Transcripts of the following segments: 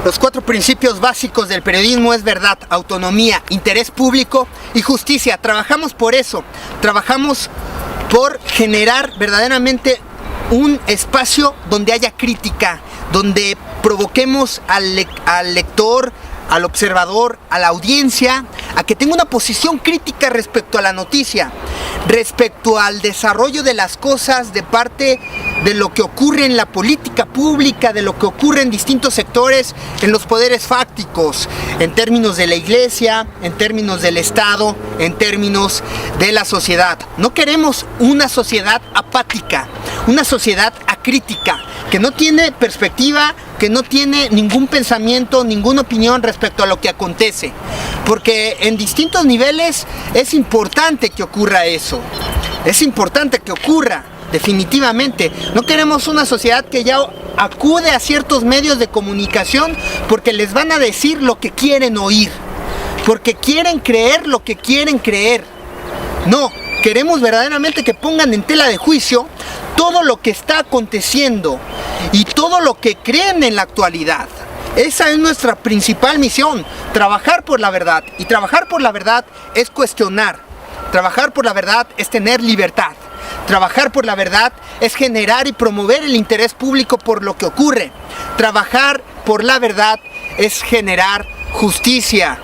Los 4 principios básicos del periodismo es verdad, autonomía, interés público y justicia. Trabajamos por eso, trabajamos por generar verdaderamente un espacio donde haya crítica, donde provoquemos al lector, al observador, a la audiencia, a que tenga una posición crítica respecto a la noticia, respecto al desarrollo de las cosas de parte de lo que ocurre en la política pública, de lo que ocurre en distintos sectores, en los poderes fácticos, en términos de la iglesia, en términos del Estado, en términos de la sociedad. No queremos una sociedad apática, una sociedad acrítica, que no tiene perspectiva, que no tiene ningún pensamiento, ninguna opinión respecto a lo que acontece. Porque en distintos niveles es importante que ocurra eso. Es importante que ocurra, definitivamente. No queremos una sociedad que ya acude a ciertos medios de comunicación porque les van a decir lo que quieren oír. Porque quieren creer lo que quieren creer. No, queremos verdaderamente que pongan en tela de juicio todo lo que está aconteciendo y todo lo que creen en la actualidad. Esa es nuestra principal misión, trabajar por la verdad. Y trabajar por la verdad es cuestionar. Trabajar por la verdad es tener libertad. Trabajar por la verdad es generar y promover el interés público por lo que ocurre. Trabajar por la verdad es generar justicia.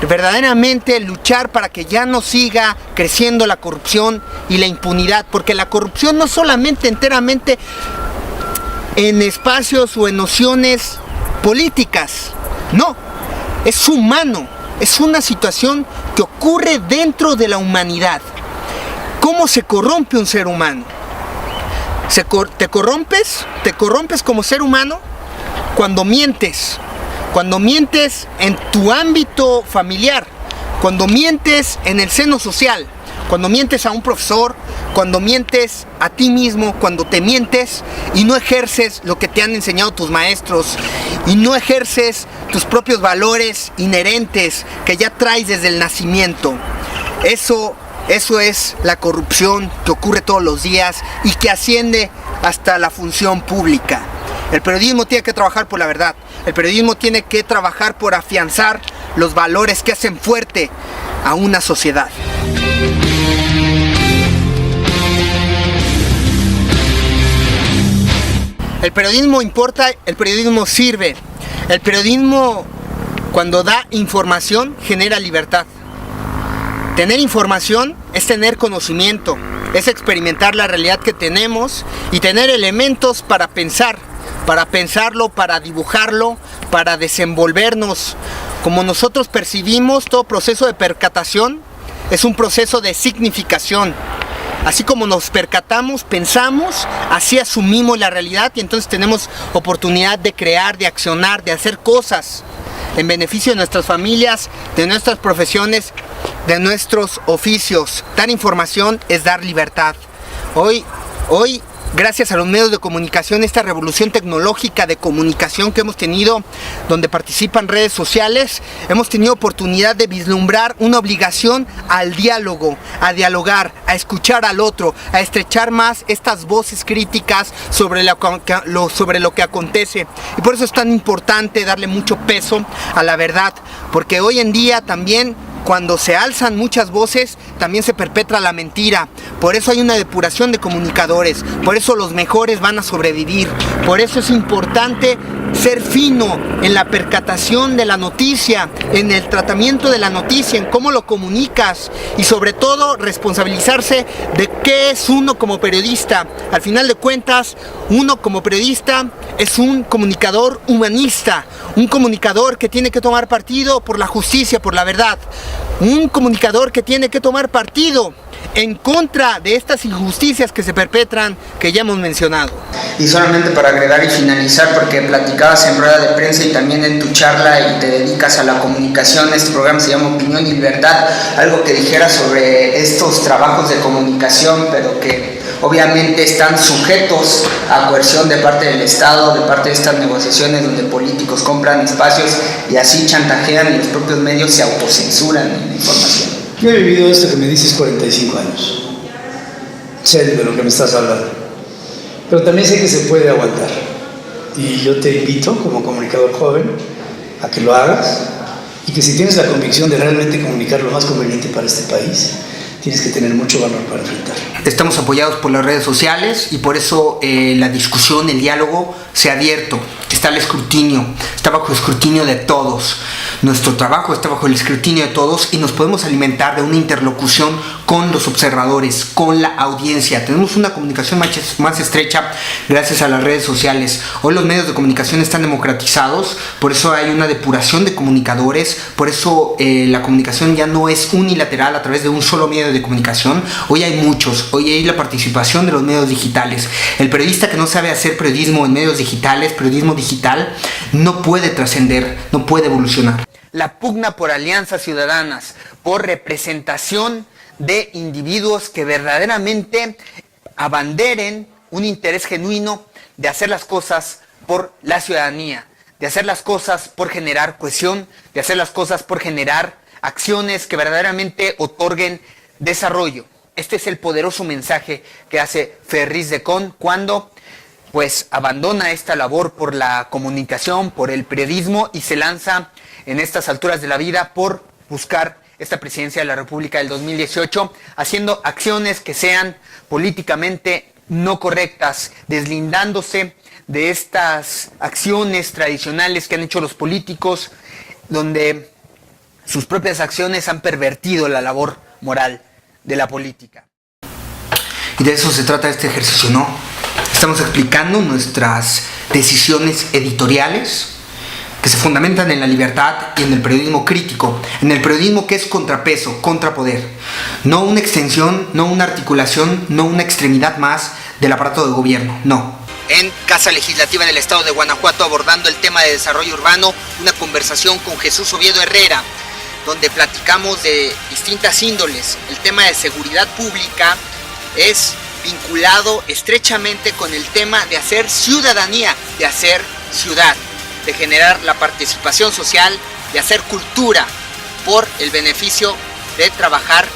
Verdaderamente luchar para que ya no siga creciendo la corrupción y la impunidad, porque la corrupción no solamente enteramente en espacios o en nociones políticas, no, es humano, es una situación que ocurre dentro de la humanidad. ¿Cómo se corrompe un ser humano? ¿Te corrompes como ser humano cuando mientes? Cuando mientes en tu ámbito familiar, cuando mientes en el seno social, cuando mientes a un profesor, cuando mientes a ti mismo, cuando te mientes y no ejerces lo que te han enseñado tus maestros y no ejerces tus propios valores inherentes que ya traes desde el nacimiento. Eso es la corrupción que ocurre todos los días y que asciende hasta la función pública. El periodismo tiene que trabajar por la verdad. El periodismo tiene que trabajar por afianzar los valores que hacen fuerte a una sociedad. El periodismo importa, el periodismo sirve. El periodismo, cuando da información, genera libertad. Tener información es tener conocimiento, es experimentar la realidad que tenemos y tener elementos para pensar. Para pensarlo, para dibujarlo, para desenvolvernos. Como nosotros percibimos, todo proceso de percatación es un proceso de significación. Así como nos percatamos, pensamos, así asumimos la realidad y entonces tenemos oportunidad de crear, de accionar, de hacer cosas en beneficio de nuestras familias, de nuestras profesiones, de nuestros oficios. Dar información es dar libertad. Hoy, gracias a los medios de comunicación, esta revolución tecnológica de comunicación que hemos tenido, donde participan redes sociales, hemos tenido oportunidad de vislumbrar una obligación al diálogo, a dialogar, a escuchar al otro, a estrechar más estas voces críticas sobre lo que acontece. Y por eso es tan importante darle mucho peso a la verdad, porque hoy en día también, cuando se alzan muchas voces, también se perpetra la mentira. Por eso hay una depuración de comunicadores. Por eso los mejores van a sobrevivir. Por eso es importante ser fino en la percatación de la noticia, en el tratamiento de la noticia, en cómo lo comunicas y sobre todo responsabilizarse de qué es uno como periodista. Al final de cuentas, uno como periodista es un comunicador humanista, un comunicador que tiene que tomar partido por la justicia, por la verdad, un comunicador que tiene que tomar partido en contra de estas injusticias que se perpetran, que ya hemos mencionado. Y solamente para agregar y finalizar, porque platicabas en rueda de prensa y también en tu charla y te dedicas a la comunicación, este programa se llama Opinión y Libertad, algo que dijeras sobre estos trabajos de comunicación, pero que obviamente están sujetos a coerción de parte del Estado, de parte de estas negociaciones donde políticos compran espacios y así chantajean y los propios medios se autocensuran en la información. Yo he vivido esto que me dices 45 años. Sé de lo que me estás hablando. Pero también sé que se puede aguantar. Y yo te invito, como comunicador joven, a que lo hagas y que si tienes la convicción de realmente comunicar lo más conveniente para este país, tienes que tener mucho valor para enfrentarlo. Estamos apoyados por las redes sociales y por eso la discusión, el diálogo se ha abierto. Está el escrutinio, está bajo el escrutinio de todos. Nuestro trabajo está bajo el escrutinio de todos y nos podemos alimentar de una interlocución con los observadores, con la audiencia. Tenemos una comunicación más estrecha gracias a las redes sociales. Hoy los medios de comunicación están democratizados, por eso hay una depuración de comunicadores, por eso la comunicación ya no es unilateral a través de un solo medio de comunicación. Hoy hay muchos, hoy hay la participación de los medios digitales. El periodista que no sabe hacer periodismo en medios digitales, periodismo digital, no puede trascender, no puede evolucionar. La pugna por alianzas ciudadanas, por representación de individuos que verdaderamente abanderen un interés genuino de hacer las cosas por la ciudadanía, de hacer las cosas por generar cohesión, de hacer las cosas por generar acciones que verdaderamente otorguen desarrollo. Este es el poderoso mensaje que hace Ferriz de Con cuando pues abandona esta labor por la comunicación, por el periodismo y se lanza en estas alturas de la vida por buscar esta presidencia de la República del 2018, haciendo acciones que sean políticamente no correctas, deslindándose de estas acciones tradicionales que han hecho los políticos, donde sus propias acciones han pervertido la labor moral de la política. Y de eso se trata este ejercicio, ¿no? Estamos explicando nuestras decisiones editoriales que se fundamentan en la libertad y en el periodismo crítico, en el periodismo que es contrapeso, contrapoder, no una extensión, no una articulación, no una extremidad más del aparato de gobierno, no. En Casa Legislativa del Estado de Guanajuato, abordando el tema de desarrollo urbano, una conversación con Jesús Oviedo Herrera, donde platicamos de distintas índoles. El tema de seguridad pública es vinculado estrechamente con el tema de hacer ciudadanía, de hacer ciudad, de generar la participación social, de hacer cultura por el beneficio de trabajar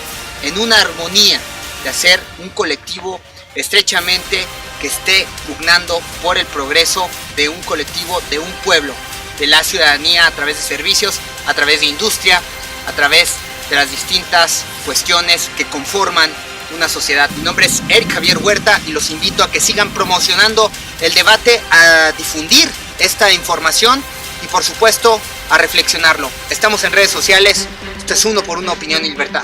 en una armonía, de hacer un colectivo estrechamente que esté pugnando por el progreso de un colectivo, de un pueblo, de la ciudadanía a través de servicios, a través de industria, a través de las distintas cuestiones que conforman una sociedad. Mi nombre es Eric Javier Huerta y los invito a que sigan promocionando el debate, a difundir esta información y por supuesto a reflexionarlo. Estamos en redes sociales, esto es Uno por Uno, Opinión y Libertad.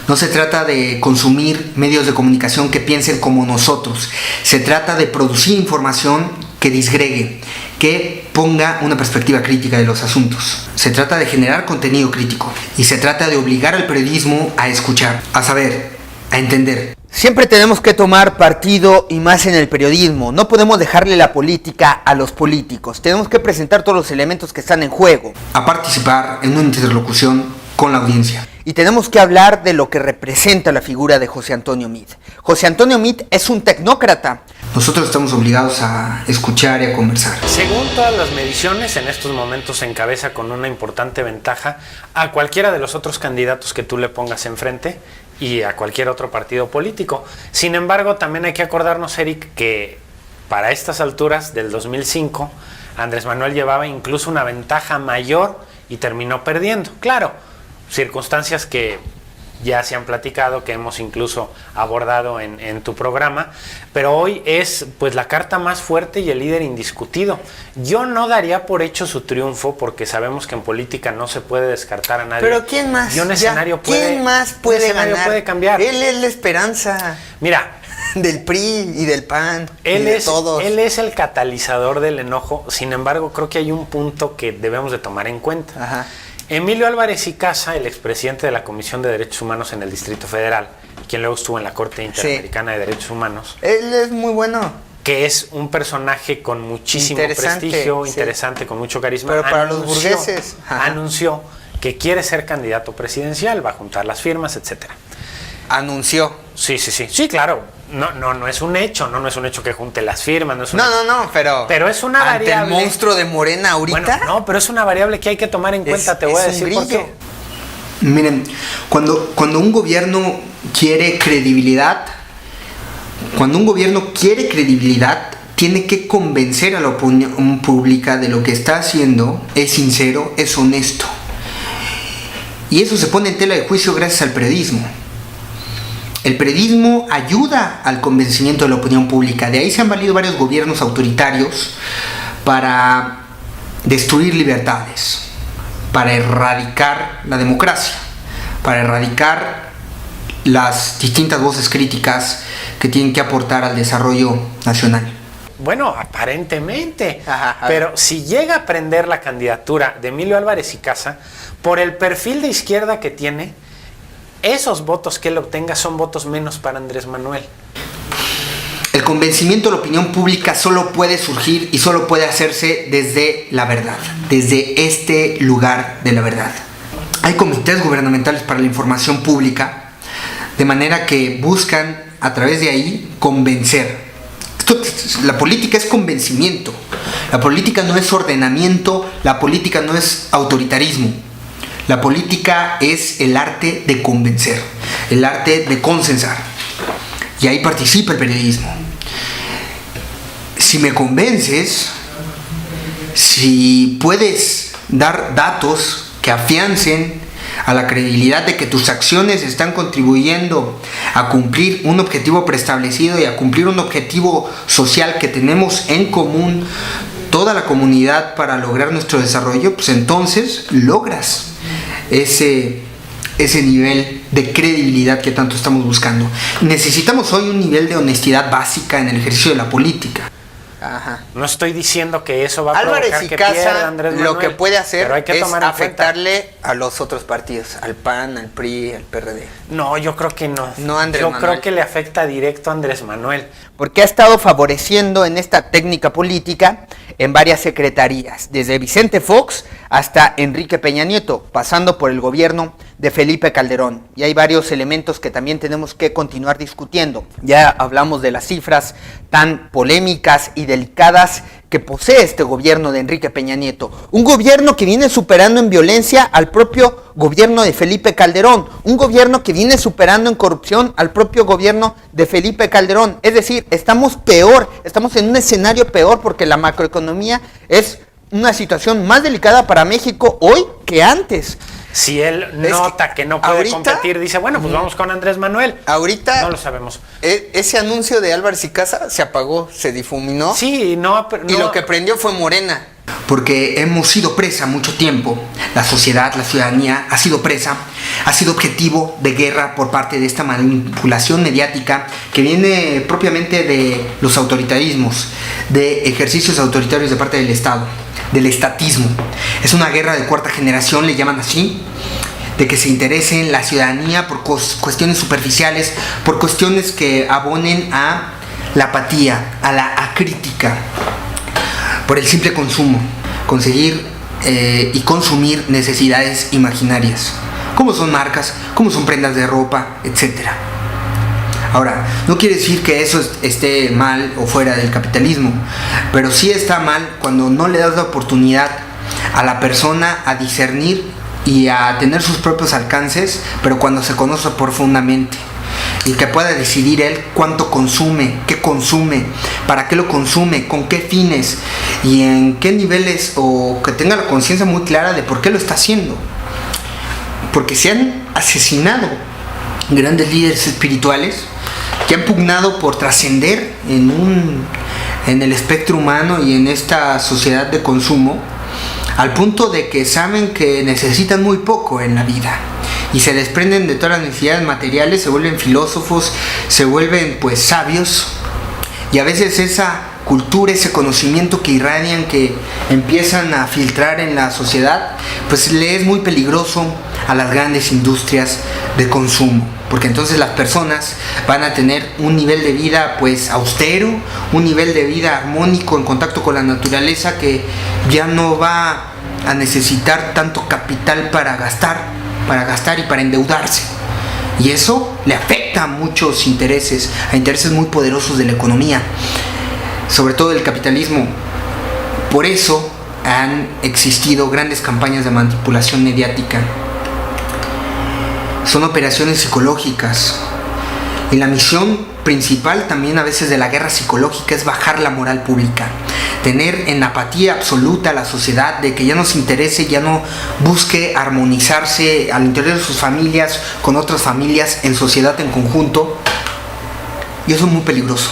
No se trata de consumir medios de comunicación que piensen como nosotros. Se trata de producir información que disgregue, que ponga una perspectiva crítica de los asuntos. Se trata de generar contenido crítico y se trata de obligar al periodismo a escuchar, a saber, a entender. Siempre tenemos que tomar partido y más en el periodismo. No podemos dejarle la política a los políticos. Tenemos que presentar todos los elementos que están en juego. A participar en una interlocución con la audiencia. Y tenemos que hablar de lo que representa la figura de José Antonio Meade. José Antonio Meade es un tecnócrata. Nosotros estamos obligados a escuchar y a conversar. Según todas las mediciones, en estos momentos se encabeza con una importante ventaja a cualquiera de los otros candidatos que tú le pongas enfrente y a cualquier otro partido político. Sin embargo, también hay que acordarnos, Eric, que para estas alturas del 2005, Andrés Manuel llevaba incluso una ventaja mayor y terminó perdiendo. Claro, circunstancias que ya se han platicado, que hemos incluso abordado en tu programa, pero hoy es pues la carta más fuerte y el líder indiscutido. Yo no daría por hecho su triunfo porque sabemos que en política no se puede descartar a nadie. Pero ¿quién más? Y un escenario ¿quién más puede ganar? Puede cambiar. Él es la esperanza. Mira, del PRI y del PAN y de todos. Él es el catalizador del enojo. Sin embargo, creo que hay un punto que debemos de tomar en cuenta. Ajá. Emilio Álvarez y Casa, el expresidente de la Comisión de Derechos Humanos en el Distrito Federal, quien luego estuvo en la Corte Interamericana de Derechos Humanos. Él es muy bueno. Que es un personaje con muchísimo prestigio, interesante, con mucho carisma. Pero para los burgueses. Anunció que quiere ser candidato presidencial, va a juntar las firmas, etcétera. Anunció. Sí, claro. No es un hecho, no es un hecho que junte las firmas. No, pero es una variable. ¿Ante el monstruo de Morena ahorita? Bueno, no, pero es una variable que hay que tomar en cuenta, te voy a decir por qué. Miren, cuando un gobierno quiere credibilidad, tiene que convencer a la opinión pública de lo que está haciendo es sincero, es honesto. Y eso se pone en tela de juicio gracias al periodismo. El periodismo ayuda al convencimiento de la opinión pública. De ahí se han valido varios gobiernos autoritarios para destruir libertades, para erradicar la democracia, para erradicar las distintas voces críticas que tienen que aportar al desarrollo nacional. Bueno, aparentemente. Pero si llega a prender la candidatura de Emilio Álvarez y Casa, por el perfil de izquierda que tiene, esos votos que él obtenga son votos menos para Andrés Manuel. El convencimiento de la opinión pública solo puede surgir y solo puede hacerse desde la verdad, desde este lugar de la verdad. Hay comités gubernamentales para la información pública, de manera que buscan a través de ahí convencer. La política es convencimiento, la política no es ordenamiento, la política no es autoritarismo. La política es el arte de convencer, el arte de consensar. Y ahí participa el periodismo. Si me convences, si puedes dar datos que afiancen a la credibilidad de que tus acciones están contribuyendo a cumplir un objetivo preestablecido y a cumplir un objetivo social que tenemos en común toda la comunidad para lograr nuestro desarrollo, pues entonces logras ese nivel de credibilidad que tanto estamos buscando. Necesitamos hoy un nivel de honestidad básica en el ejercicio de la política. No estoy diciendo que eso va a Álvarez provocar y que Casa pierda Andrés Manuel, lo que puede hacer es afectarle a los otros partidos, al PAN, al PRI, al PRD. No, yo creo que no. Yo creo que le afecta directo a Andrés Manuel. Porque ha estado favoreciendo en esta técnica política en varias secretarías, desde Vicente Fox hasta Enrique Peña Nieto, pasando por el gobierno de Felipe Calderón. Y hay varios elementos que también tenemos que continuar discutiendo. Ya hablamos de las cifras tan polémicas y delicadas que posee este gobierno de Enrique Peña Nieto. Un gobierno que viene superando en violencia al propio gobierno de Felipe Calderón. Un gobierno que viene superando en corrupción al propio gobierno de Felipe Calderón. Es decir, estamos en un escenario peor porque la macroeconomía es una situación más delicada para México hoy que antes. Si él nota que no puede competir, dice, bueno, pues vamos con Andrés Manuel. Ahorita no lo sabemos. Ese anuncio de Álvarez y Casa se apagó, se difuminó. Sí, no. Y lo que prendió fue Morena. Porque hemos sido presa mucho tiempo. La sociedad, la ciudadanía ha sido presa, ha sido objetivo de guerra por parte de esta manipulación mediática que viene propiamente de los autoritarismos, de ejercicios autoritarios de parte del Estado, del estatismo. Es una guerra de cuarta generación, le llaman así, de que se interese en la ciudadanía por cuestiones superficiales, por cuestiones que abonen a la apatía, a la acrítica, por el simple consumo, conseguir y consumir necesidades imaginarias, como son marcas, como son prendas de ropa, etc. Ahora, no quiere decir que eso esté mal o fuera del capitalismo, pero sí está mal cuando no le das la oportunidad a la persona a discernir y a tener sus propios alcances, pero cuando se conoce profundamente y que pueda decidir él cuánto consume, qué consume, para qué lo consume, con qué fines y en qué niveles, o que tenga la conciencia muy clara de por qué lo está haciendo. Porque se han asesinado grandes líderes espirituales que han pugnado por trascender en el espectro humano y en esta sociedad de consumo, al punto de que saben que necesitan muy poco en la vida y se desprenden de todas las necesidades materiales, se vuelven filósofos, se vuelven pues sabios, y a veces esa cultura, ese conocimiento que irradian, que empiezan a filtrar en la sociedad, pues le es muy peligroso a las grandes industrias de consumo, porque entonces las personas van a tener un nivel de vida pues austero, un nivel de vida armónico en contacto con la naturaleza, que ya no va a necesitar tanto capital para gastar y para endeudarse. Y eso le afecta a muchos intereses, a intereses muy poderosos de la economía, sobre todo del capitalismo. Por eso han existido grandes campañas de manipulación mediática. Son operaciones psicológicas. Y la misión principal también a veces de la guerra psicológica es bajar la moral pública, tener en apatía absoluta a la sociedad, de que ya no se interese, ya no busque armonizarse al interior de sus familias, con otras familias, en sociedad en conjunto. Y eso es muy peligroso.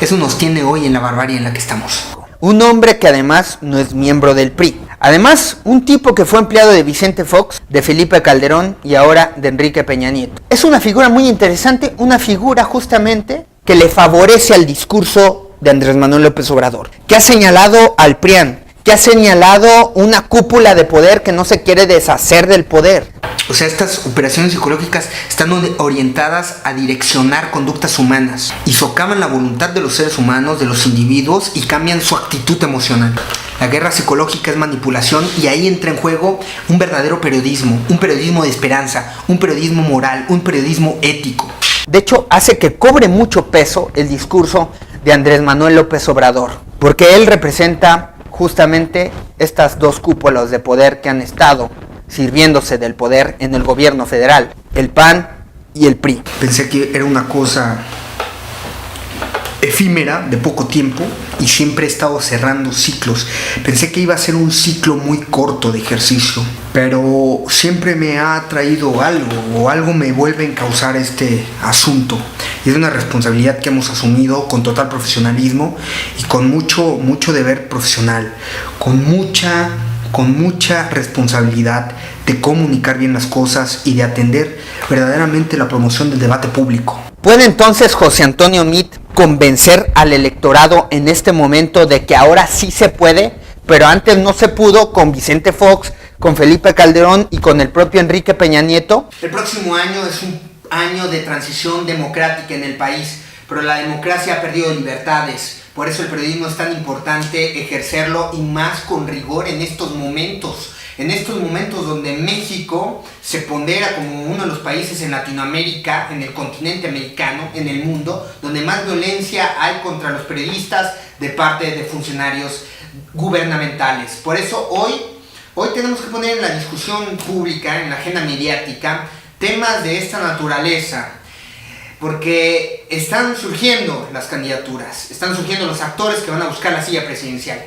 Eso nos tiene hoy en la barbarie en la que estamos. Un hombre que además no es miembro del PRI. Además, un tipo que fue empleado de Vicente Fox, de Felipe Calderón y ahora de Enrique Peña Nieto. Es una figura muy interesante, una figura justamente que le favorece al discurso de Andrés Manuel López Obrador, que ha señalado al PRIAN, que ha señalado una cúpula de poder que no se quiere deshacer del poder. O sea, estas operaciones psicológicas están orientadas a direccionar conductas humanas y socavan la voluntad de los seres humanos, de los individuos, y cambian su actitud emocional. La guerra psicológica es manipulación, y ahí entra en juego un verdadero periodismo, un periodismo de esperanza, un periodismo moral, un periodismo ético. De hecho, hace que cobre mucho peso el discurso de Andrés Manuel López Obrador, porque él representa justamente estas dos cúpulas de poder que han estado sirviéndose del poder en el gobierno federal, el PAN y el PRI. Pensé que era una cosa efímera, de poco tiempo, y siempre he estado cerrando ciclos. Pensé que iba a ser un ciclo muy corto de ejercicio, pero siempre me ha traído algo, o algo me vuelve a encauzar este asunto. Y es una responsabilidad que hemos asumido con total profesionalismo y con mucho deber profesional, con mucha responsabilidad de comunicar bien las cosas y de atender verdaderamente la promoción del debate público. ¿Puede entonces José Antonio Meade convencer al electorado en este momento de que ahora sí se puede, pero antes no se pudo con Vicente Fox, con Felipe Calderón y con el propio Enrique Peña Nieto? El próximo año es un año de transición democrática en el país, pero la democracia ha perdido libertades. Por eso el periodismo es tan importante ejercerlo, y más con rigor en estos momentos donde México se pondera como uno de los países en Latinoamérica, en el continente americano, en el mundo, donde más violencia hay contra los periodistas de parte de funcionarios gubernamentales. Por eso hoy tenemos que poner en la discusión pública, en la agenda mediática, temas de esta naturaleza. Porque están surgiendo las candidaturas, están surgiendo los actores que van a buscar la silla presidencial.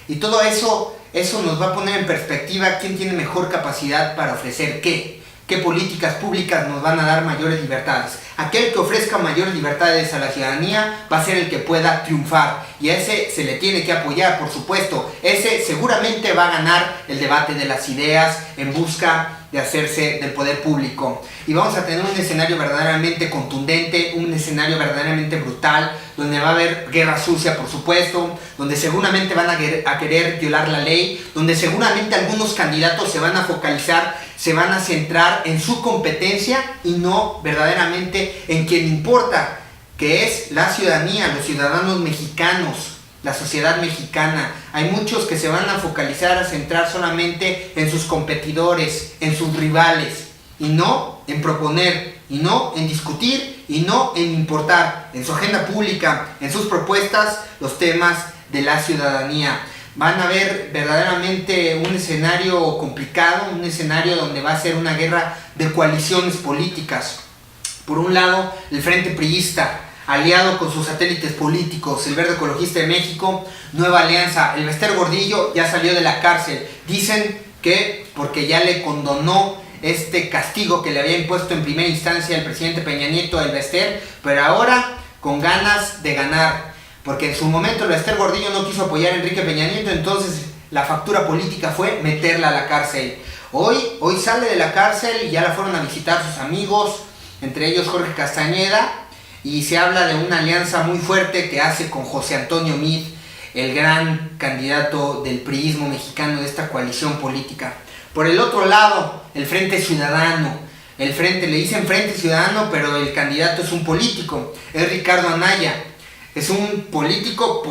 Y todo eso nos va a poner en perspectiva quién tiene mejor capacidad para ofrecer qué políticas públicas nos van a dar mayores libertades. Aquel que ofrezca mayores libertades a la ciudadanía va a ser el que pueda triunfar, y a ese se le tiene que apoyar, por supuesto. Ese seguramente va a ganar el debate de las ideas en busca de hacerse del poder público. Y vamos a tener un escenario verdaderamente contundente, un escenario verdaderamente brutal, donde va a haber guerra sucia, por supuesto, donde seguramente van a querer violar la ley, donde seguramente algunos candidatos se van a focalizar, se van a centrar en su competencia y no verdaderamente en quien importa, que es la ciudadanía, los ciudadanos mexicanos, la sociedad mexicana. Hay muchos que se van a focalizar, a centrar solamente en sus competidores, en sus rivales, y no en proponer, y no en discutir, y no en importar en su agenda pública, en sus propuestas, los temas de la ciudadanía. Van a ver verdaderamente un escenario complicado, un escenario donde va a ser una guerra de coaliciones políticas. Por un lado, el Frente Priista, aliado con sus satélites políticos, el Verde Ecologista de México, Nueva Alianza. El Bester Gordillo ya salió de la cárcel. Dicen que porque ya le condonó este castigo que le había impuesto en primera instancia el presidente Peña Nieto, el Bester, pero ahora con ganas de ganar. Porque en su momento el Bester Gordillo no quiso apoyar a Enrique Peña Nieto, entonces la factura política fue meterla a la cárcel. Hoy sale de la cárcel y ya la fueron a visitar sus amigos, entre ellos Jorge Castañeda, y se habla de una alianza muy fuerte que hace con José Antonio Meade, el gran candidato del priismo mexicano de esta coalición política. Por el otro lado, el Frente Ciudadano. El Frente, le dicen Frente Ciudadano, pero el candidato es un político, es Ricardo Anaya. Es un político,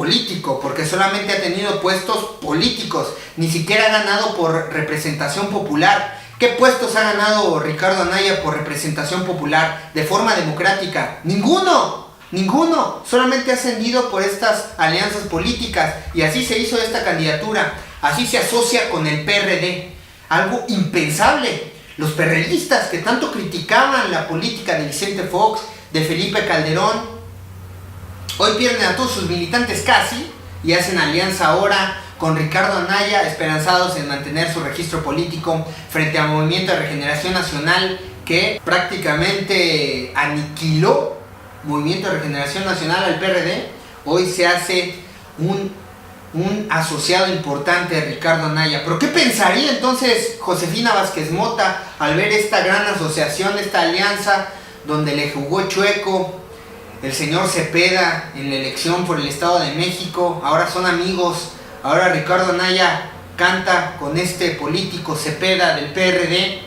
porque solamente ha tenido puestos políticos, ni siquiera ha ganado por representación popular. ¿Qué puestos ha ganado Ricardo Anaya por representación popular de forma democrática? Ninguno, solamente ha ascendido por estas alianzas políticas, y así se hizo esta candidatura, así se asocia con el PRD, algo impensable. Los perredistas que tanto criticaban la política de Vicente Fox, de Felipe Calderón, hoy pierden a todos sus militantes casi y hacen alianza ahora con Ricardo Anaya, esperanzados en mantener su registro político frente al Movimiento de Regeneración Nacional, que prácticamente aniquiló Movimiento de Regeneración Nacional al PRD. Hoy se hace un asociado importante de Ricardo Anaya. ¿Pero qué pensaría entonces Josefina Vázquez Mota al ver esta gran asociación, esta alianza donde le jugó chueco el señor Cepeda en la elección por el Estado de México? Ahora son amigos, ahora Ricardo Anaya canta con este político Cepeda del PRD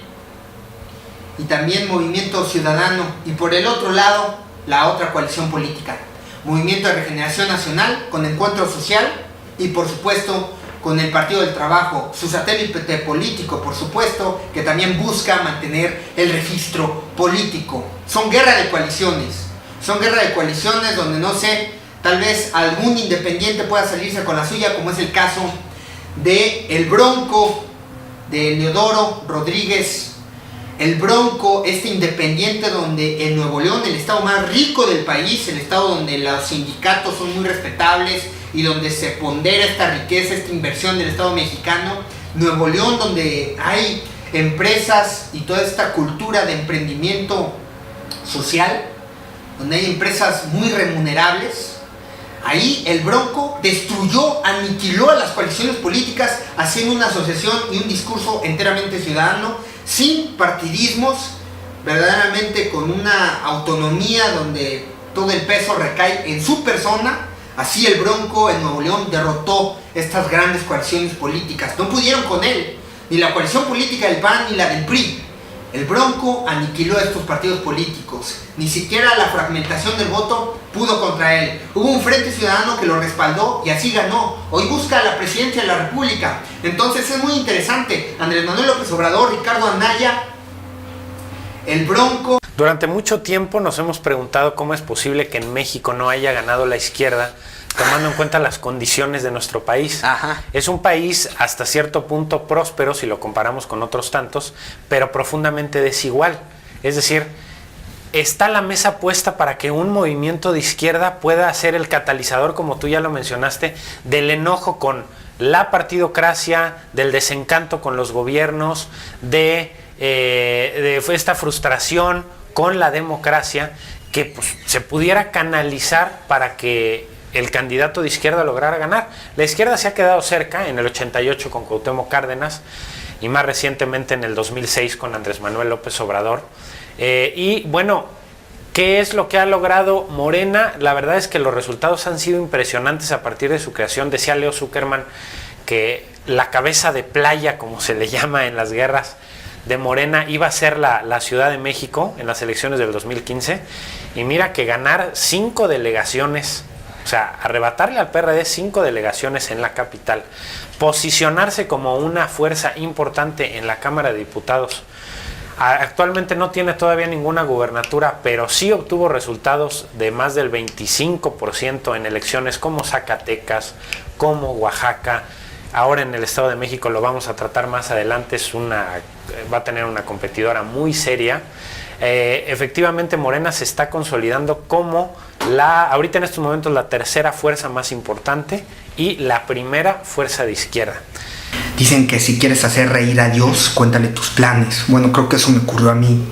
y también Movimiento Ciudadano, y por el otro lado la otra coalición política, Movimiento de Regeneración Nacional con Encuentro Social y por supuesto con el Partido del Trabajo, su satélite político, por supuesto, que también busca mantener el registro político. Son guerra de coaliciones donde no sé, tal vez algún independiente pueda salirse con la suya, como es el caso de el Bronco, de Leodoro Rodríguez, el Bronco, este independiente donde en Nuevo León, el estado más rico del país, el estado donde los sindicatos son muy respetables y donde se pondera esta riqueza, esta inversión del estado mexicano, Nuevo León, donde hay empresas y toda esta cultura de emprendimiento social, donde hay empresas muy remunerables. Ahí el Bronco destruyó, aniquiló a las coaliciones políticas, haciendo una asociación y un discurso enteramente ciudadano, sin partidismos, verdaderamente con una autonomía donde todo el peso recae en su persona. Así el Bronco en Nuevo León derrotó estas grandes coaliciones políticas. No pudieron con él, ni la coalición política del PAN ni la del PRI. El Bronco aniquiló a estos partidos políticos. Ni siquiera la fragmentación del voto pudo contra él. Hubo un Frente Ciudadano que lo respaldó y así ganó. Hoy busca la presidencia de la República. Entonces es muy interesante. Andrés Manuel López Obrador, Ricardo Anaya, el Bronco. Durante mucho tiempo nos hemos preguntado cómo es posible que en México no haya ganado la izquierda, tomando en cuenta las condiciones de nuestro país. Ajá. Es un país hasta cierto punto próspero si lo comparamos con otros tantos, pero profundamente desigual. Es decir, está la mesa puesta para que un movimiento de izquierda pueda ser el catalizador, como tú ya lo mencionaste, del enojo con la partidocracia, del desencanto con los gobiernos, de esta frustración con la democracia, que pues, se pudiera canalizar para que el candidato de izquierda lograra ganar. La izquierda se ha quedado cerca en el 88 con Cuauhtémoc Cárdenas y más recientemente en el 2006 con Andrés Manuel López Obrador. Y bueno, ¿qué es lo que ha logrado Morena? La verdad es que los resultados han sido impresionantes a partir de su creación. Decía Leo Zuckerman que la cabeza de playa, como se le llama en las guerras, de Morena iba a ser la Ciudad de México en las elecciones del 2015. Y mira que ganar 5 delegaciones, o sea, arrebatarle al PRD 5 delegaciones en la capital, posicionarse como una fuerza importante en la Cámara de Diputados. Actualmente no tiene todavía ninguna gubernatura, pero sí obtuvo resultados de más del 25% en elecciones como Zacatecas, como Oaxaca. Ahora en el Estado de México lo vamos a tratar más adelante, va a tener una competidora muy seria. Efectivamente Morena se está consolidando como ahorita en estos momentos la tercera fuerza más importante y la primera fuerza de izquierda. Dicen que si quieres hacer reír a Dios, cuéntale tus planes. Bueno, creo que eso me ocurrió a mí.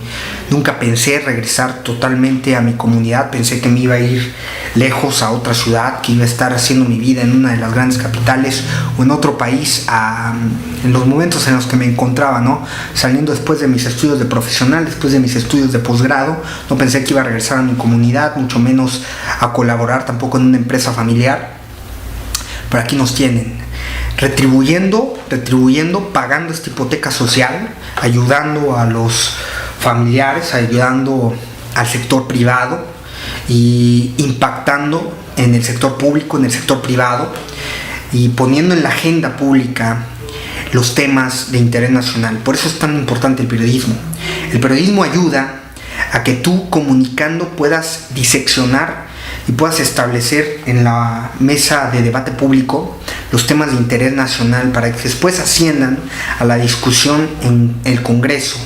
Nunca pensé regresar totalmente a mi comunidad. Pensé que me iba a ir lejos a otra ciudad, que iba a estar haciendo mi vida en una de las grandes capitales o en otro país, en los momentos en los que me encontraba, ¿no? Saliendo después de mis estudios de profesional, después de mis estudios de posgrado, no pensé que iba a regresar a mi comunidad, mucho menos a colaborar tampoco en una empresa familiar. Pero aquí nos tienen, retribuyendo, pagando esta hipoteca social, ayudando a los familiares, ayudando al sector privado y impactando en el sector público, en el sector privado, y poniendo en la agenda pública los temas de interés nacional. Por eso es tan importante el periodismo. El periodismo ayuda a que tú, comunicando, puedas diseccionar y puedas establecer en la mesa de debate público los temas de interés nacional para que después asciendan a la discusión en el Congreso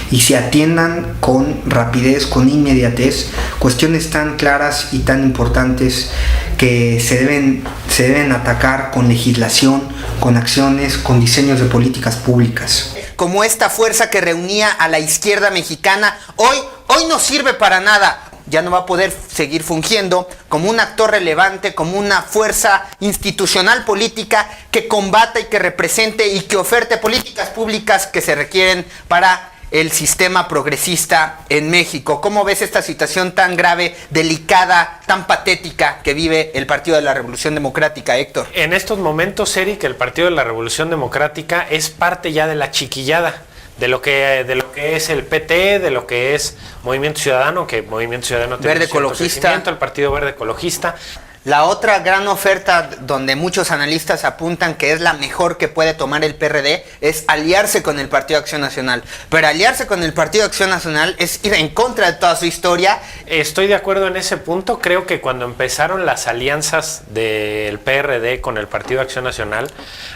y se atiendan con rapidez, con inmediatez, cuestiones tan claras y tan importantes que se deben atacar con legislación, con acciones, con diseños de políticas públicas. Como esta fuerza que reunía a la izquierda mexicana, hoy no sirve para nada. Ya no va a poder seguir fungiendo como un actor relevante, como una fuerza institucional política que combata y que represente y que oferte políticas públicas que se requieren para el sistema progresista en México. ¿Cómo ves esta situación tan grave, delicada, tan patética que vive el Partido de la Revolución Democrática, Héctor? En estos momentos, Eric, el Partido de la Revolución Democrática es parte ya de la chiquillada. De lo que es el PT, de lo que es Movimiento Ciudadano, que Movimiento Ciudadano tiene Verde Ecologista, el Partido Verde Ecologista. La otra gran oferta donde muchos analistas apuntan que es la mejor que puede tomar el PRD es aliarse con el Partido Acción Nacional. Pero aliarse con el Partido Acción Nacional es ir en contra de toda su historia. Estoy de acuerdo en ese punto. Creo que cuando empezaron las alianzas del PRD con el Partido Acción Nacional,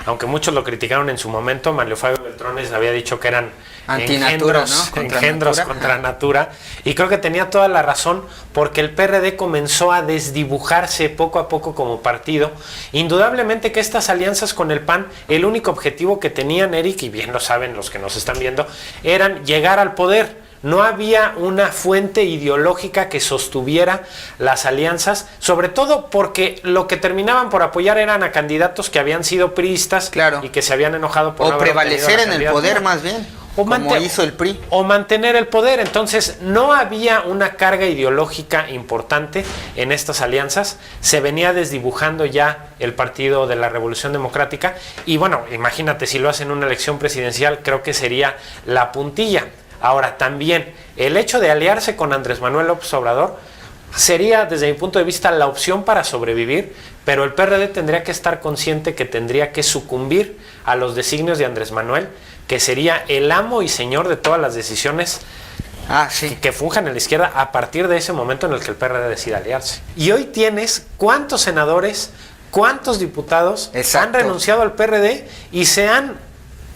aunque muchos lo criticaron en su momento, Manlio Fabio Beltrones había dicho que eran antinatura, engendros contra natura, y creo que tenía toda la razón, porque el PRD comenzó a desdibujarse poco a poco como partido. Indudablemente que estas alianzas con el PAN, el único objetivo que tenían, Eric, y bien lo saben los que nos están viendo, eran llegar al poder. No había una fuente ideológica que sostuviera las alianzas, sobre todo porque lo que terminaban por apoyar eran a candidatos que habían sido priistas, claro, y que se habían enojado por no haber prevalecer en el poder, más bien, como hizo el PRI. O mantener el poder. Entonces no había una carga ideológica importante en estas alianzas. Se venía desdibujando ya el Partido de la Revolución Democrática, y bueno, imagínate, si lo hacen en una elección presidencial, creo que sería la puntilla. Ahora, también el hecho de aliarse con Andrés Manuel López Obrador sería, desde mi punto de vista, la opción para sobrevivir, pero el PRD tendría que estar consciente que tendría que sucumbir a los designios de Andrés Manuel, que sería el amo y señor de todas las decisiones que funjan en la izquierda a partir de ese momento en el que el PRD decida aliarse. Y hoy tienes cuántos senadores, cuántos diputados han renunciado al PRD y se han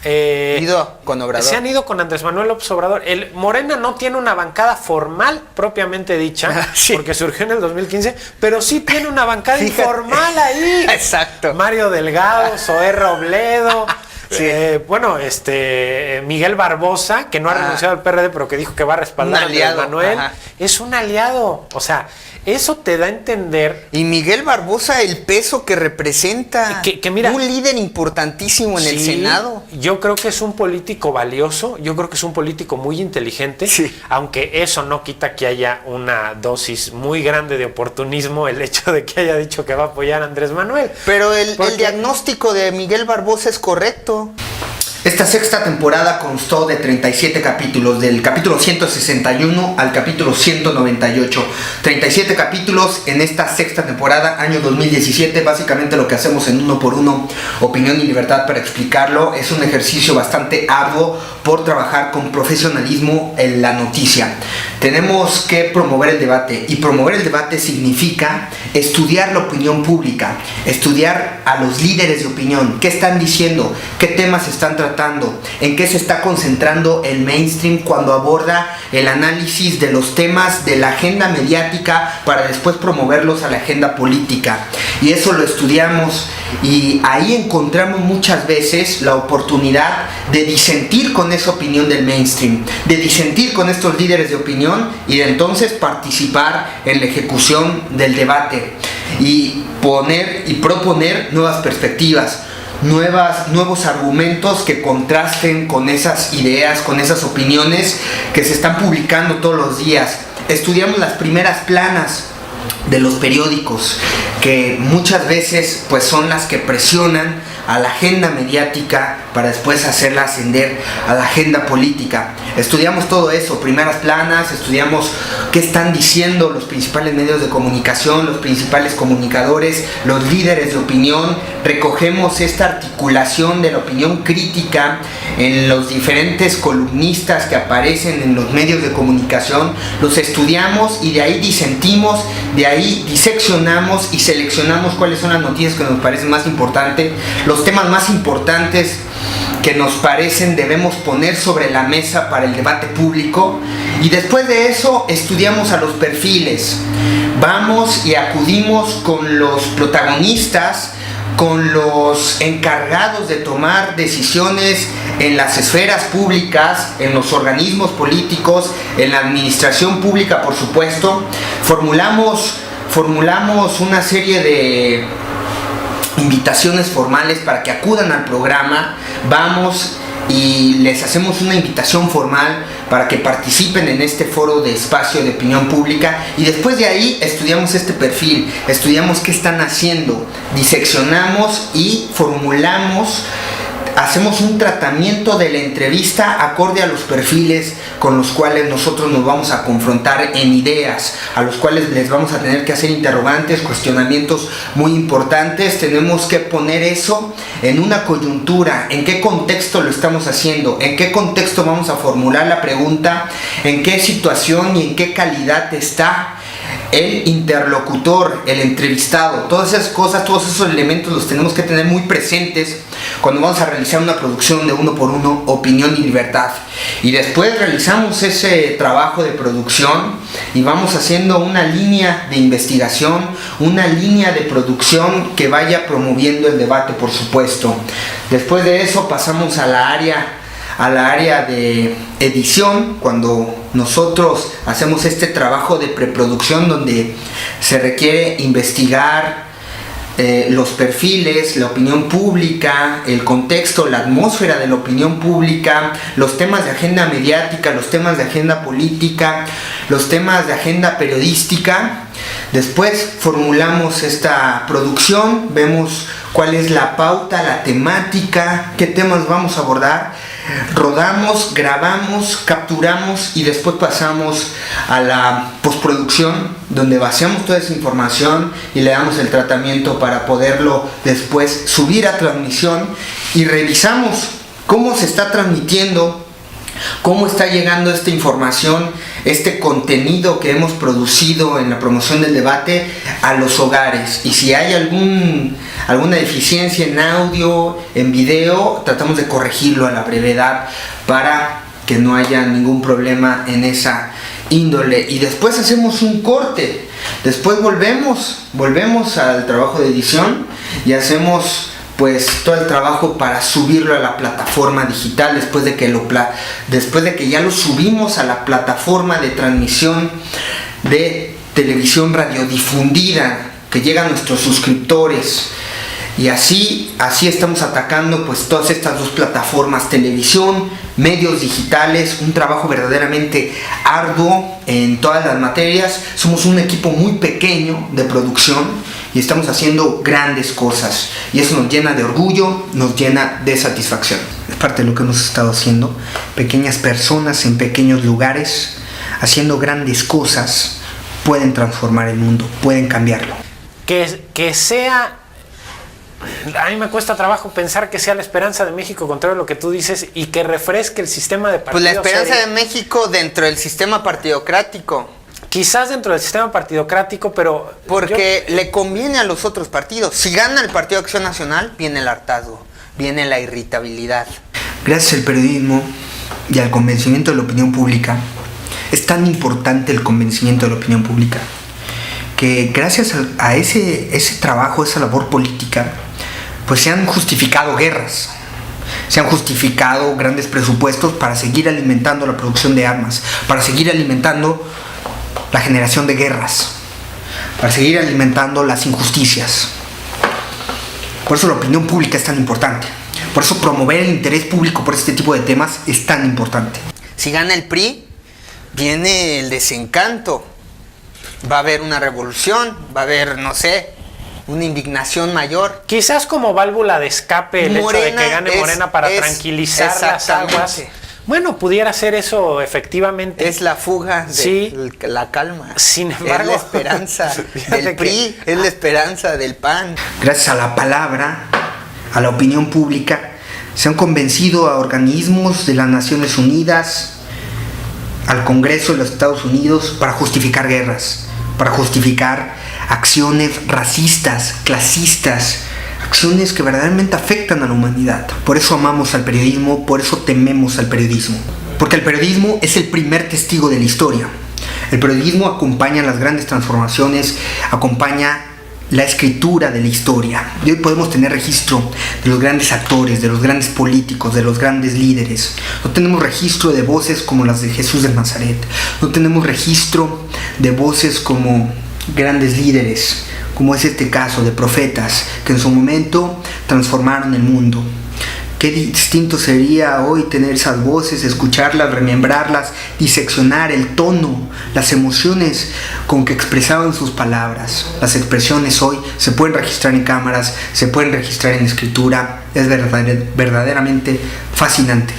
ido con Obrador. Se han ido con Andrés Manuel López Obrador. El Morena no tiene una bancada formal propiamente dicha, porque surgió en el 2015, pero sí tiene una bancada informal ahí. Exacto. Mario Delgado, Zoé Robledo, Miguel Barbosa, que no ha renunciado al PRD, pero que dijo que va a respaldar a Andrés Manuel. Es un aliado. O sea, eso te da a entender. Y Miguel Barbosa, el peso que representa, que mira, un líder importantísimo en el Senado. Yo creo que es un político valioso, yo creo que es un político muy inteligente, aunque eso no quita que haya una dosis muy grande de oportunismo, el hecho de que haya dicho que va a apoyar a Andrés Manuel. Pero el diagnóstico de Miguel Barbosa es correcto. Esta sexta temporada constó de 37 capítulos, del capítulo 161 al capítulo 198. 37 capítulos en esta sexta temporada, año 2017. Básicamente lo que hacemos en Uno por Uno, Opinión y Libertad, para explicarlo, es un ejercicio bastante arduo por trabajar con profesionalismo en la noticia. Tenemos que promover el debate, y promover el debate significa estudiar la opinión pública, estudiar a los líderes de opinión, qué están diciendo, qué temas están tratando, en qué se está concentrando el mainstream cuando aborda el análisis de los temas de la agenda mediática para después promoverlos a la agenda política. Y eso lo estudiamos, y ahí encontramos muchas veces la oportunidad de disentir con esa opinión del mainstream, de disentir con estos líderes de opinión, y de entonces participar en la ejecución del debate y proponer nuevas perspectivas, nuevos argumentos que contrasten con esas ideas, con esas opiniones que se están publicando todos los días. Estudiamos las primeras planas de los periódicos, que muchas veces pues son las que presionan a la agenda mediática para después hacerla ascender a la agenda política. Estudiamos todo eso, primeras planas, estudiamos qué están diciendo los principales medios de comunicación, los principales comunicadores, los líderes de opinión. Recogemos esta articulación de la opinión crítica en los diferentes columnistas que aparecen en los medios de comunicación, los estudiamos y de ahí disentimos, de ahí diseccionamos y seleccionamos cuáles son las noticias que nos parecen más importantes, los temas más importantes que nos parecen debemos poner sobre la mesa para el debate público, y después de eso estudiamos a los perfiles. Vamos y acudimos con los protagonistas, con los encargados de tomar decisiones en las esferas públicas, en los organismos políticos, en la administración pública, por supuesto. Formulamos una serie de invitaciones formales para que acudan al programa. Vamos y les hacemos una invitación formal para que participen en este foro de espacio de opinión pública, y después de ahí estudiamos este perfil, estudiamos qué están haciendo, diseccionamos y formulamos, hacemos un tratamiento de la entrevista acorde a los perfiles con los cuales nosotros nos vamos a confrontar en ideas, a los cuales les vamos a tener que hacer interrogantes, cuestionamientos muy importantes. Tenemos que poner eso en una coyuntura, en qué contexto lo estamos haciendo, en qué contexto vamos a formular la pregunta, en qué situación y en qué calidad está el interlocutor, el entrevistado. Todas esas cosas, todos esos elementos los tenemos que tener muy presentes cuando vamos a realizar una producción de Uno por Uno, Opinión y Libertad. Y después realizamos ese trabajo de producción y vamos haciendo una línea de investigación, una línea de producción que vaya promoviendo el debate, por supuesto. Después de eso pasamos a la área de edición, cuando nosotros hacemos este trabajo de preproducción donde se requiere investigar los perfiles, la opinión pública, el contexto, la atmósfera de la opinión pública, los temas de agenda mediática, los temas de agenda política, los temas de agenda periodística. Después formulamos esta producción, vemos cuál es la pauta, la temática, qué temas vamos a abordar. Rodamos, grabamos, capturamos y después pasamos a la postproducción, donde vaciamos toda esa información y le damos el tratamiento para poderlo después subir a transmisión, y revisamos cómo se está transmitiendo, cómo está llegando esta información, este contenido que hemos producido en la promoción del debate a los hogares, y si hay alguna deficiencia en audio, en video, tratamos de corregirlo a la brevedad para que no haya ningún problema en esa índole. Y después hacemos un corte, después volvemos al trabajo de edición y hacemos pues todo el trabajo para subirlo a la plataforma digital, después de que ya lo subimos a la plataforma de transmisión de televisión radiodifundida, que llega a nuestros suscriptores. Y así estamos atacando pues todas estas dos plataformas, televisión, medios digitales, un trabajo verdaderamente arduo en todas las materias. Somos un equipo muy pequeño de producción y estamos haciendo grandes cosas, y eso nos llena de orgullo, nos llena de satisfacción. Es parte de lo que hemos estado haciendo, pequeñas personas en pequeños lugares haciendo grandes cosas pueden transformar el mundo, pueden cambiarlo. Que sea A mí me cuesta trabajo pensar que sea la esperanza de México, contrario a lo que tú dices, y que refresque el sistema de partidos. Pues la esperanza de México dentro del sistema partidocrático. Quizás dentro del sistema partidocrático, pero... Porque le conviene a los otros partidos. Si gana el Partido Acción Nacional, viene el hartazgo, viene la irritabilidad. Gracias al periodismo y al convencimiento de la opinión pública, es tan importante el convencimiento de la opinión pública, que gracias a ese trabajo, esa labor política, pues se han justificado guerras, se han justificado grandes presupuestos para seguir alimentando la producción de armas, para seguir alimentando la generación de guerras, para seguir alimentando las injusticias. Por eso la opinión pública es tan importante. Por eso promover el interés público por este tipo de temas es tan importante. Si gana el PRI, viene el desencanto. Va a haber una revolución, va a haber, no sé, una indignación mayor. Quizás como válvula de escape el hecho de que gane Morena para tranquilizar las aguas. Bueno, pudiera ser eso efectivamente. Es la fuga de la calma. Sin embargo, es la esperanza del PRI, es la esperanza del PAN. Gracias a la palabra, a la opinión pública, se han convencido a organismos de las Naciones Unidas, al Congreso de los Estados Unidos, para justificar guerras, para justificar acciones racistas, clasistas, acciones que verdaderamente afectan a la humanidad. Por eso amamos al periodismo, por eso tememos al periodismo. Porque el periodismo es el primer testigo de la historia. El periodismo acompaña las grandes transformaciones, acompaña la escritura de la historia. Y hoy podemos tener registro de los grandes actores, de los grandes políticos, de los grandes líderes. No tenemos registro de voces como las de Jesús de Nazaret. No tenemos registro de voces como grandes líderes, como es este caso de profetas que en su momento transformaron el mundo. Qué distinto sería hoy tener esas voces, escucharlas, remembrarlas, diseccionar el tono, las emociones con que expresaban sus palabras. Las expresiones hoy se pueden registrar en cámaras, se pueden registrar en escritura. Es verdaderamente fascinante.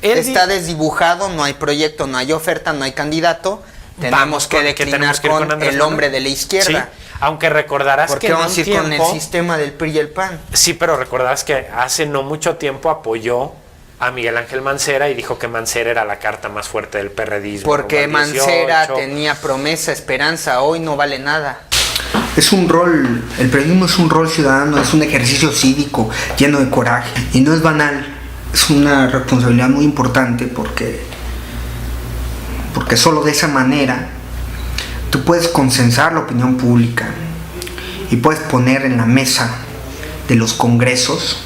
Está desdibujado, no hay proyecto, no hay oferta, no hay candidato. Tenemos que declinar con el hombre de la izquierda. Sí, aunque recordarás que vamos a ir con el sistema del PRI y el PAN. Sí, pero recordarás que hace no mucho tiempo apoyó a Miguel Ángel Mancera y dijo que Mancera era la carta más fuerte del perredismo. Porque Mancera tenía promesa, esperanza, hoy no vale nada. Es un rol, el periodismo es un rol ciudadano, es un ejercicio cívico lleno de coraje y no es banal, es una responsabilidad muy importante porque solo de esa manera tú puedes consensar la opinión pública y puedes poner en la mesa de los congresos,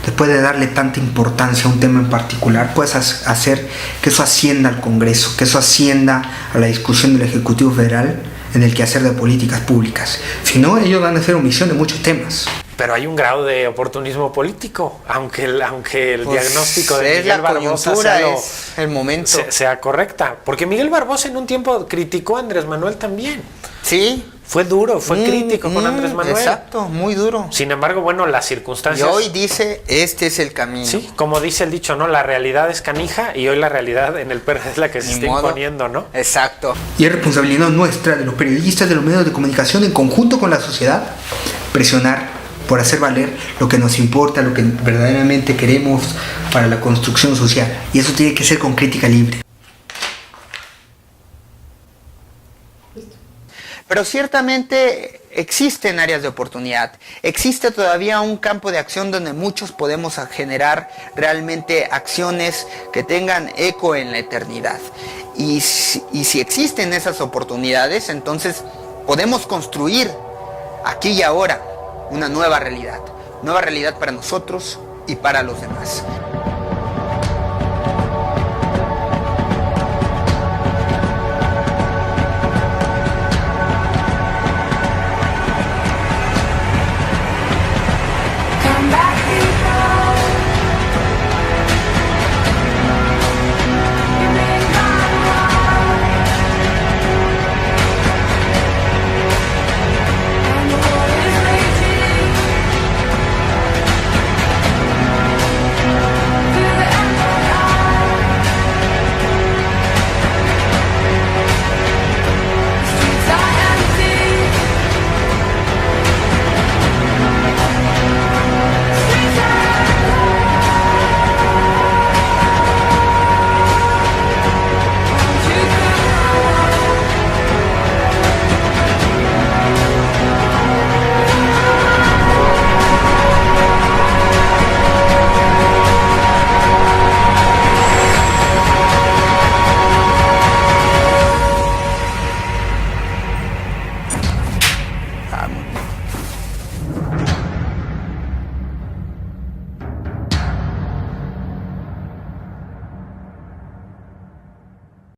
después de darle tanta importancia a un tema en particular, puedes hacer que eso ascienda al Congreso, que eso ascienda a la discusión del Ejecutivo Federal en el quehacer de políticas públicas. Si no, ellos van a hacer omisión de muchos temas. Pero hay un grado de oportunismo político, aunque el diagnóstico de Miguel Barbosa el momento sea correcta. Porque Miguel Barbosa en un tiempo criticó a Andrés Manuel también. Sí. Fue duro, fue crítico con Andrés Manuel. Exacto, muy duro. Sin embargo, bueno, las circunstancias... Y hoy dice, este es el camino. Sí, como dice el dicho, ¿no? La realidad es canija y hoy la realidad en el PRD es la que se está imponiendo, ¿no? Exacto. Y es responsabilidad nuestra, de los periodistas, de los medios de comunicación, en conjunto con la sociedad, presionar por hacer valer lo que nos importa, lo que verdaderamente queremos para la construcción social. Y eso tiene que ser con crítica libre. Pero ciertamente existen áreas de oportunidad. Existe todavía un campo de acción donde muchos podemos generar realmente acciones que tengan eco en la eternidad. Y si existen esas oportunidades, entonces podemos construir aquí y ahora una nueva realidad para nosotros y para los demás.